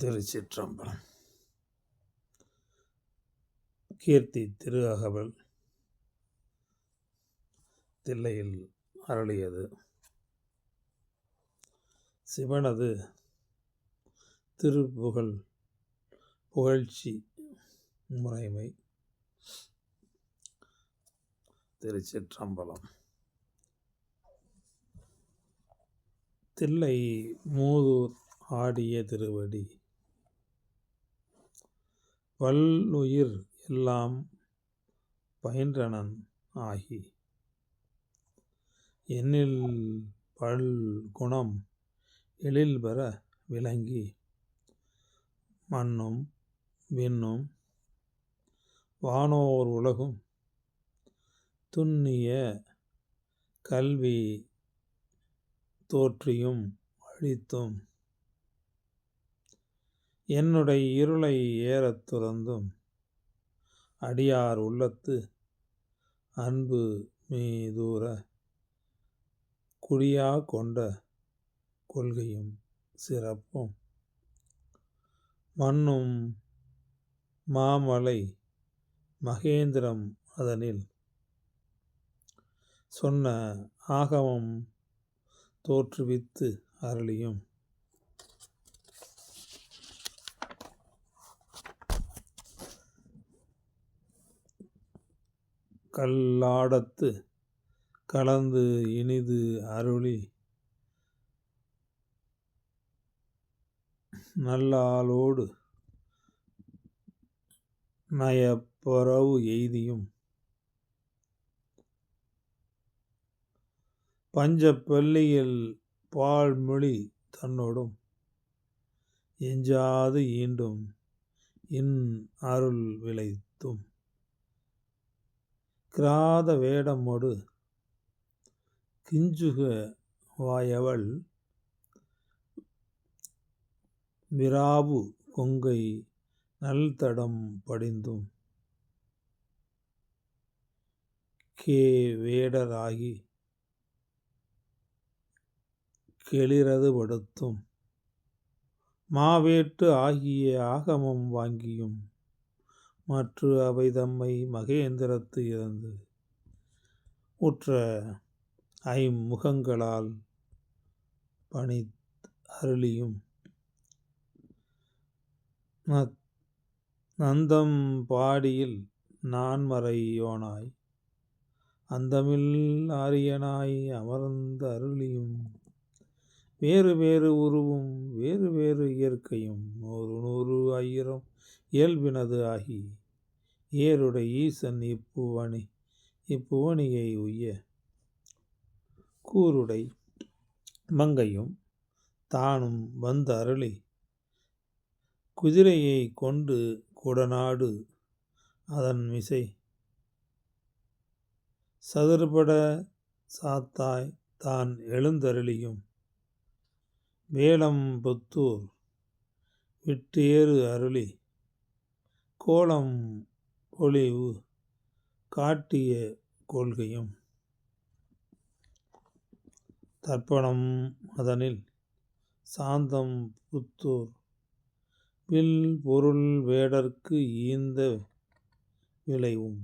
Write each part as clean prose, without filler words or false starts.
திருச்சிற்றம்பலம். கீர்த்தி திரு அகவல் தில்லையில் அருளியது. சிவனது திருப்புகழ் புகழ்ச்சி முறைமை. திருச்சிற்றம்பலம். தில்லை மூதூர் ஆடிய திருவடி வல்லுயிர் எல்லாம் பயின்றனன் ஆகி, எண்ணில் பல் குணம் எழில் பெற விளங்கி, மண்ணும் விண்ணும் வானோர் உலகும் துன்னிய கல்வி தோற்றியும் அழித்தும், என்னுடைய இருளை ஏறத் துறந்தும், அடியார் உள்ளத்து அன்பு மீதூர குடியா கொண்ட கொள்கையும் சிறப்பும், மண்ணும் மாமலை மகேந்திரம் அதனில் சொன்ன ஆகமம் தோற்றுவித்து அருளியும், கல்லாடத்து கலந்து இனிது அருளி, நல்லாளோடு நயப்பொறவு எய்தியும், பஞ்சப்பள்ளியில் பால்மொழி தன்னோடும் எஞ்சாது ஈண்டும் இன் அருள் விளைத்தும், கிராத வேடமொடு கிஞ்சுக வாயவள் விராவு கொங்கை நல்தடம் படிந்தும், வேடராகி கெளிரது படுத்தும், மாவேட்டு ஆகிய ஆகமம் வாங்கியும், மற்ற அவை தம்மை மகேந்திரத்து இறந்து உற்ற ஐமுகங்களால் பணி அருளியும், நந்தம் பாடியில் நான்மறையோனாய் அந்தமில் ஆரியனாய் அமர்ந்த அருளியும், வேறு வேறு உருவும் வேறு வேறு இயற்கையும் 100 1000 இயல்பினது ஆகி, ஏருடை ஈசன் இப்புவனியை உய்ய, கூருடை மங்கையும் தானும் வந்து அருளி, குதிரையை கொண்டு குடநாடு அதன் மிசை சதுர்பட சாத்தாய் தான் எழுந்தருளியும், வேலம் புத்தூர் விட்டேறு அருளி, கோலம் பொலிவு காட்டிய கொள்கையும், தர்ப்பணம் அதனில் சாந்தம் புத்தூர் வில் பொருள் வேடர்க்கு ஈந்த விளைவும்,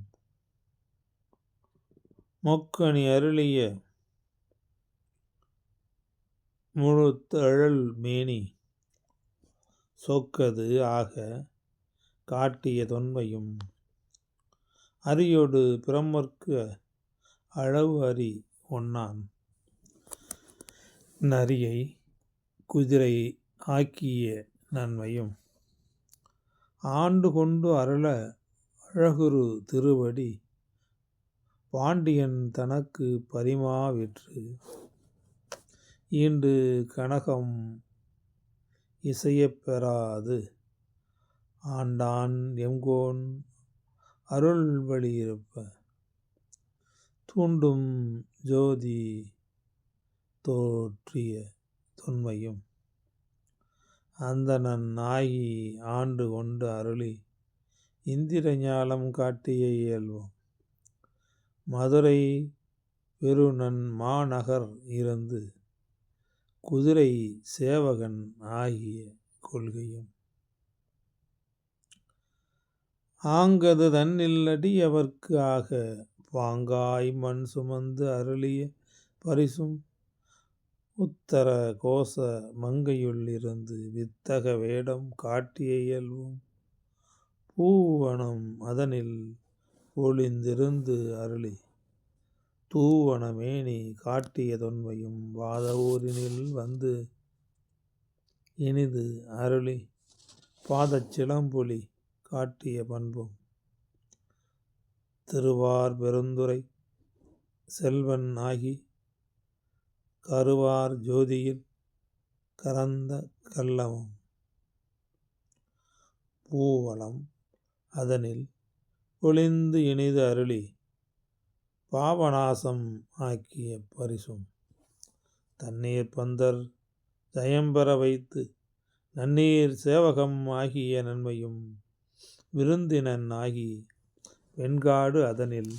மொக்கணி அருளிய முழுத்தழல் மேனி சொக்கது ஆக காட்டிய தொன்மையும், அரியோடு பிரமர்க்கு அளவு அறி ஒன்னான் நரியை குதிரை ஆக்கிய நன்மையும், ஆண்டு கொண்டு அருள அழகுரு திருவடி பாண்டியன் தனக்கு பரிமாவிற்று, ஈண்டு கனகம் இசையப் பெறாது ஆண்டான் எம்கோன் அருள் வழியிருப்ப, தூண்டும் ஜோதி தோற்றிய தொன்மையும், அந்தணன் ஆகி ஆண்டு கொண்டு அருளி இந்திர ஞாலம் காட்டிய இயல்பும், மதுரை பெருநன் மாநகர் இருந்து குதிரை சேவகன் ஆகிய கொள்கையும், ஆங்கது தன்னில் அடியவர்க்கு ஆக பாங்காய் மண் சுமந்து அருளிய பரிசும் உத்தர கோச மங்கையுள் இருந்து வித்தக வேடம் காட்டிய இயல்பும் பூவனம் அதனில் ஒளிந்திருந்து அருளி தூவன மேனி காட்டிய தொன்மையும் வாத ஊரினில் வந்து இனிது அருளி பாதச் சிலம்பொலி காட்டிய பண்பும் திருவார் பெருந்துரை செல்வன் ஆகி கருவார் ஜோதியில் கரந்த கல்லமும் பூவளம் அதனில் ஒளிந்து இனிது அருளி பாவநாசம் ஆக்கிய பரிசும் தண்ணீர் பந்தர் ஜயம்பெற வைத்து நன்னீர் சேவகம் ஆகிய நன்மையும் விருந்தினன் ஆகி வெண்காடு அதனில்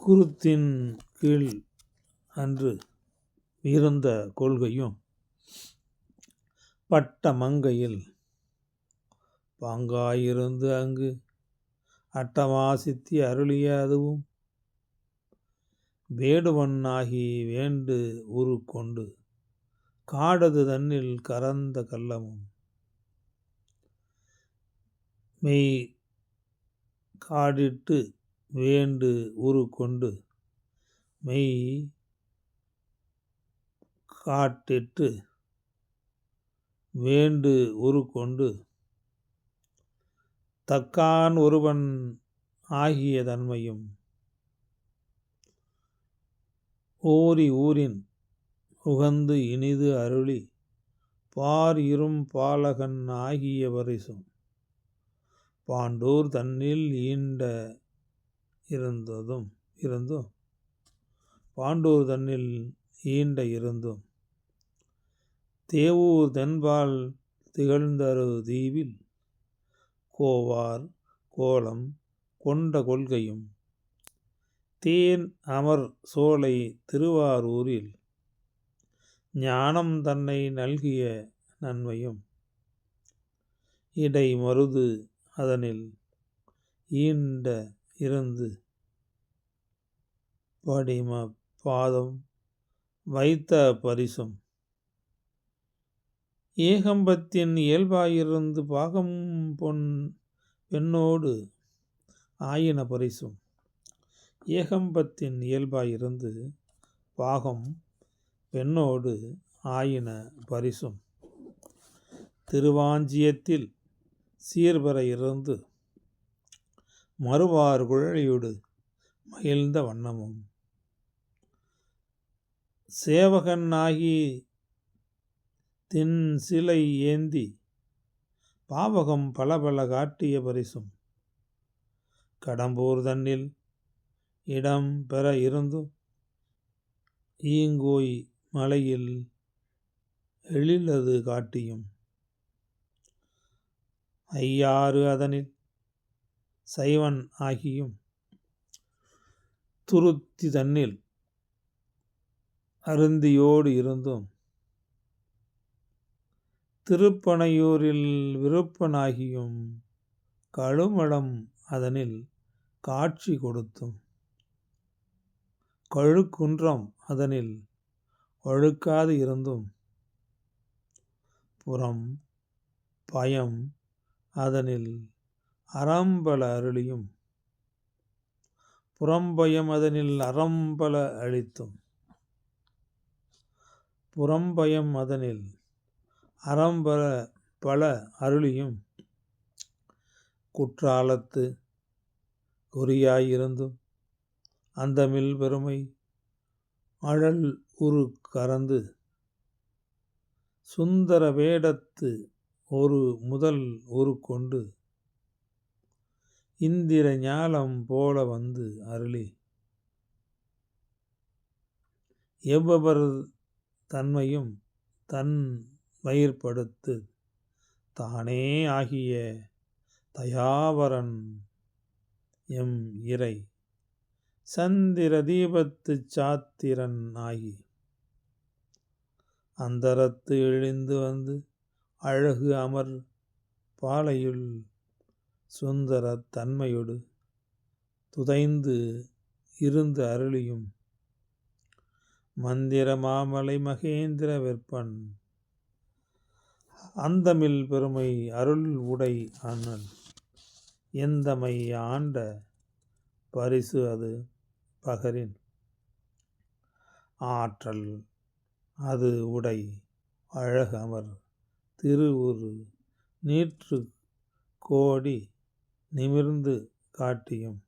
குருத்தின் கீழ் அன்று இருந்த கொள்கையும் பட்ட மங்கையில் பாங்காயிருந்து அங்கு அட்டமாசித்தி அருளிய அதுவும் வேடுவன் ஆகி வேண்டு உரு கொண்டு காடது தன்னில் கரந்த கல்லமும் மெய் காடிட்டு வேண்டு உரு கொண்டு மெய் காட்டிட்டு வேண்டு உரு கொண்டு தக்கான் ஒருவன் ஆகிய தன்மையும் ஓரி ஊரின் உகந்து இனிது அருளி பார் இரும் பாலகன் ஆகிய பரிசும் பாண்டூர் தன்னில் ஈண்ட இருந்தும் பாண்டூர் தன்னில் ஈண்ட இருந்தும் தேவூர் தென்பால் திகழ்ந்தரு தீவில் கோவார் கோலம் கொண்ட கொள்கையும் தேன் அமர் சோலை திருவாரூரில் ஞானம் தன்னை நல்கிய நன்மையும் இடை மருது அதனில் ஈண்ட இருந்து படிம பாதம் வைத்த பரிசும் ஏகம்பத்தின் இயல்பாயிருந்து பாகம் பெண்ணோடு ஆயின பரிசும் ஏகம்பத்தின் இயல்பாயிருந்து பாகம் பெண்ணோடு ஆயின பரிசும் திருவாஞ்சியத்தில் சீர்பெற இருந்து மறுவார் குழலியோடு மகிழ்ந்த வண்ணமும் சேவகன் ஆகி தின் சிலை ஏந்தி பாவகம் பலபல காட்டிய பரிசும் கடம்பூர் தன்னில் இடம் பெற இருந்தும் ஈங்கோய் மலையில் எழிலது காட்டியும் ஐயாறு அதனில் சைவன் ஆகியும் துருத்தி தன்னில் அருந்தியோடு இருந்தும் திருப்பனையூரில் விருப்பனாகியும் கழுமலம் அதனில் காட்சி கொடுத்தும் கழுக்குன்றம் அதனில் ஒழுக்காது இருந்தும் புறம் பயம் அதனில் அறம்பல அருளியும் புறம்பயம் அதனில் அறம்பல அளித்தும் புறம்பயம் அதனில் அறம்பல பல அருளியும் குற்றாலத்து குறியாயிருந்தும் அந்தமில் பெருமை அழல் உரு கறந்து சுந்தர வேடத்து ஒரு முதல் உரு கொண்டு இந்திர ஞாலம் போல வந்து அருளி எவ்வவர் தன்மையும் தன் வயிற்படுத்து தானே ஆகிய தயாவரன் எம் இறை சந்திர தீபத்து சாத்திரன் ஆகி அந்தரத்து இழிந்து வந்து அழகு அமர் பாலையுள் சுந்தரத் தன்மையொடு துதைந்து இருந்து அருளியும் மந்திர மாமலை மகேந்திர வெற்பன் அந்தமில் பெருமை அருள் உடை அண்ணல் எந்தமை ஆண்ட பரிசு அது பகரின் ஆற்றல் அது உடை அழகமர் திருவுரு நீற்று கோடி நிமிர்ந்து காட்டியும்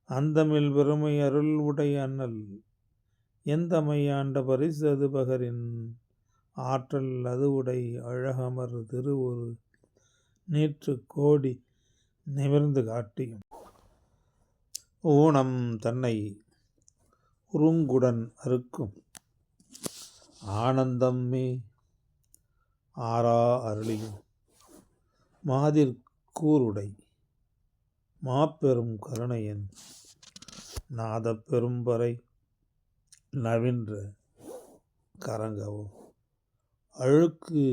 அந்தமில் பெருமை அருள் உடை அண்ணல் எந்தமை ஆண்ட பரிசு அது பகரின் ஆற்றல் அது உடை அழகமர் திருவுரு நீற்று கோடி நிமிர்ந்து காட்டியும் ஊனம் தன்னை உருங்குடன் அறுக்கும் ஆனந்தம்மே ஆரா அருளியும் மாதிர்கூருடை மாப்பெரும் கருணையன் நாதப் பெரும்பறை நவின்ற கரங்கவும் அழுக்கு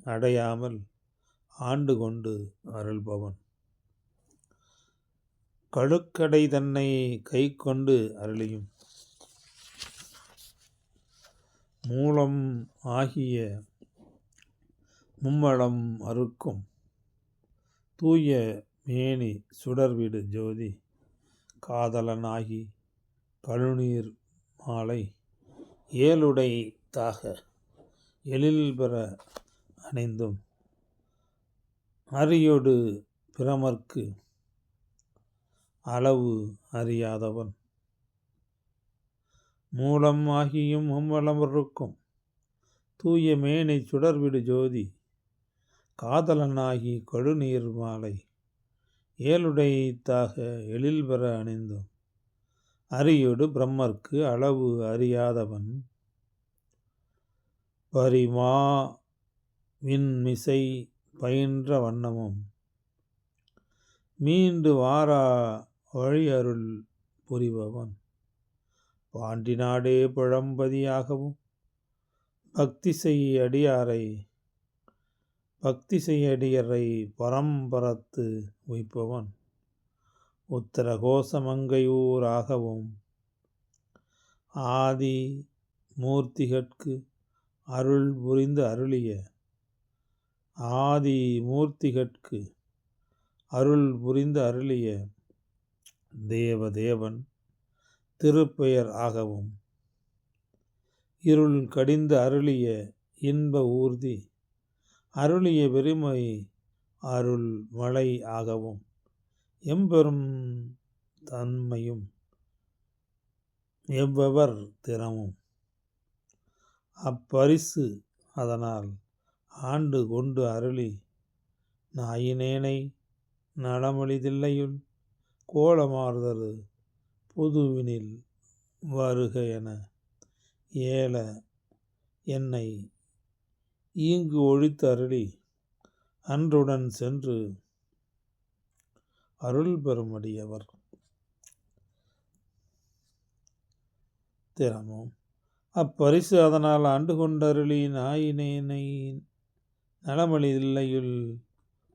அடையாமல் ஆண்டு கொண்டு அருள்பவன் கழுக்கடை தன்னை கை கொண்டு அருளியும் மூலம் ஆகிய மும்மலம் அறுக்கும் தூய மேனி சுடர்விடு ஜோதி காதலனாகி கழுநீர் மாலை ஏழுடை தாக எழில் பெற அணிந்தும் அரியொடு பிரமர்க்கு அளவு அறியாதவன் மூலம் ஆகியும் மும்மலம் இருக்கும் தூய மேனி சுடர்விடு ஜோதி காதலனாகி கழுநீர் மாலை ஏழுடை தாக எழில் பெற அணிந்தும் அரியொடு பிரம்மர்க்கு அளவு அறியாதவன் பரிமா விண்மிசை பயின்ற வண்ணமும் மீண்டு வாரா வழியருள் புரிபவன் பாண்டி நாடே பழம்பதியாகவும் பக்தி செய் அடியரை பரம்பரத்து உய்ப்பவன் உத்தர கோசமங்கையூராகவும் ஆதி மூர்த்திகட்கு அருள் புரிந்து அருளிய தேவதேவன் திருப்பெயர் ஆகவும் இருள் கடிந்து அருளிய இன்ப ஊர்தி அருளிய பெருமை அருள் மலை ஆகவும் எம்பெரும் தன்மையும் எவ்வவர் திறமும் அப்பரிசு அதனால் ஆண்டு கொண்டு அருளி நாயினேனை நலமொழிதில்லையுள் கோலமார்தரு புதுவினில் வருக என ஏல என்னை ஈங்கு ஒழித்து அருளி அன்றுடன் சென்று அருள் பெறுமடியவர் திறமும் அப்பரிசு அதனால் ஆண்டு கொண்டருளி நாயினேனை நலமொழிதில்லையுள்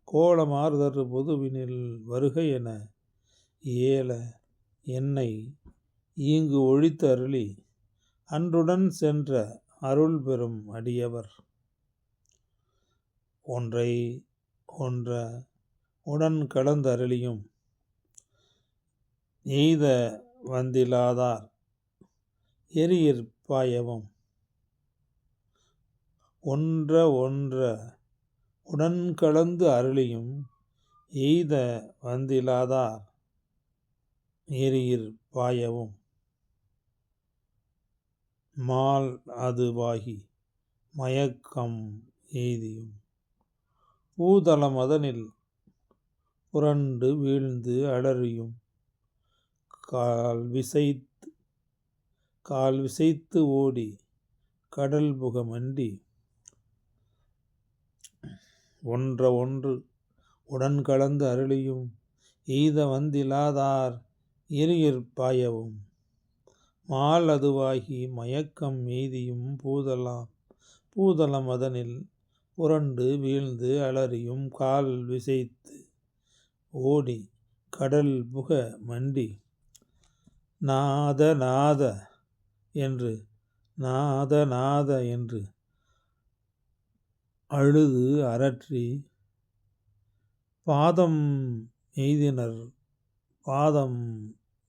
கோலமார்தரு பொதுவினில் வருக என ஏல என்னை ஈங்கு ஒழித்து அருளி அன்றுடன் சென்ற அருள் பெறும் அடியவர் ஒன்றை ஒன்ற உடன் கலந்து அருளியும் எய்த வந்திலாதார் எரியற் பாயவும் ஒன்ற உடன் கலந்து அருளியும் எய்த வந்திலாதார் எரியற் பாயவும் மால் அதுவாகி மயக்கம் எய்தியும் பூதளம் அதனில் புரண்டு வீழ்ந்து அலறியும் கால் விசைத்து ஓடி கடல் புக மண்டி ஒன்று உடன் கலந்து அருளியும் எய்த வந்திலாதார் எரியற் பாயவும் மால் அதுவாகி மயக்கம் எய்தியும் பூதளம் அதனில் புரண்டு வீழ்ந்து அலறியும் கால் விசைத்து ஓடி கடல் புக மண்டி நாத நாத என்று அழுது அரற்றி பாதம்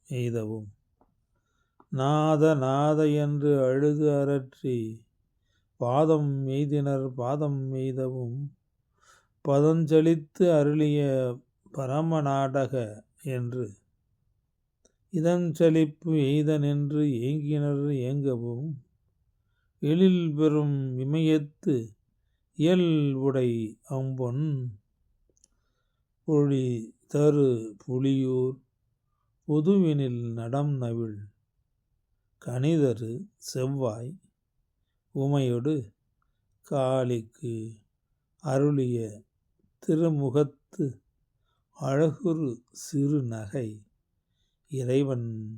எய்தவும் நாத நாத என்று அழுது அரற்றி பாதம் எய்தவும் பதஞ்சலித்து அருளிய பரமநாடக என்று இதஞ்சலிப்பு எய்த நின்று ஏங்கினர் ஏங்கவும் எழில் பெறும் இமயத்து இயல் உடை அம்பொன் பொழி தரு புலியூர் பொதுவினில் நடம் நவிழ் கனிதரு செவ்வாய் உமையொடு காளிக்கு அருளிய திருமுகத்து அழகுறு சிறு நகை இறைவன்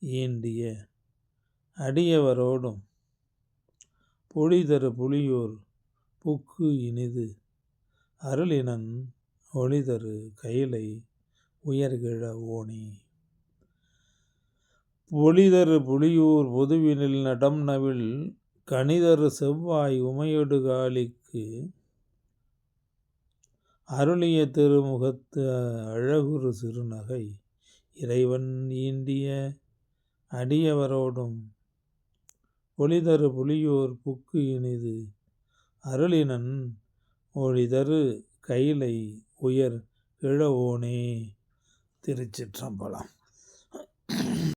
ஈண்டிய அடியவரோடும் பொழிதரு புலியூர் புக்கு இனிது அருளினன் ஒளிதரு கைலை உயர்கிழ ஓனே. பொழிதரு புலியூர் பொதுவினில் நடம் நவிழ் கனிதரு செவ்வாய் உமையொடு காளிக்கு அருளிய திருமுகத்து அழகுறு சிறுநகை இறைவன் ஈண்டிய அடியவரோடும் ஒளிதரு புலியூர் புக்கு இனிது அருளினன் ஒளிதரு கைலை உயர் கிழவோனே. திருச்சிற்றம்பலம்.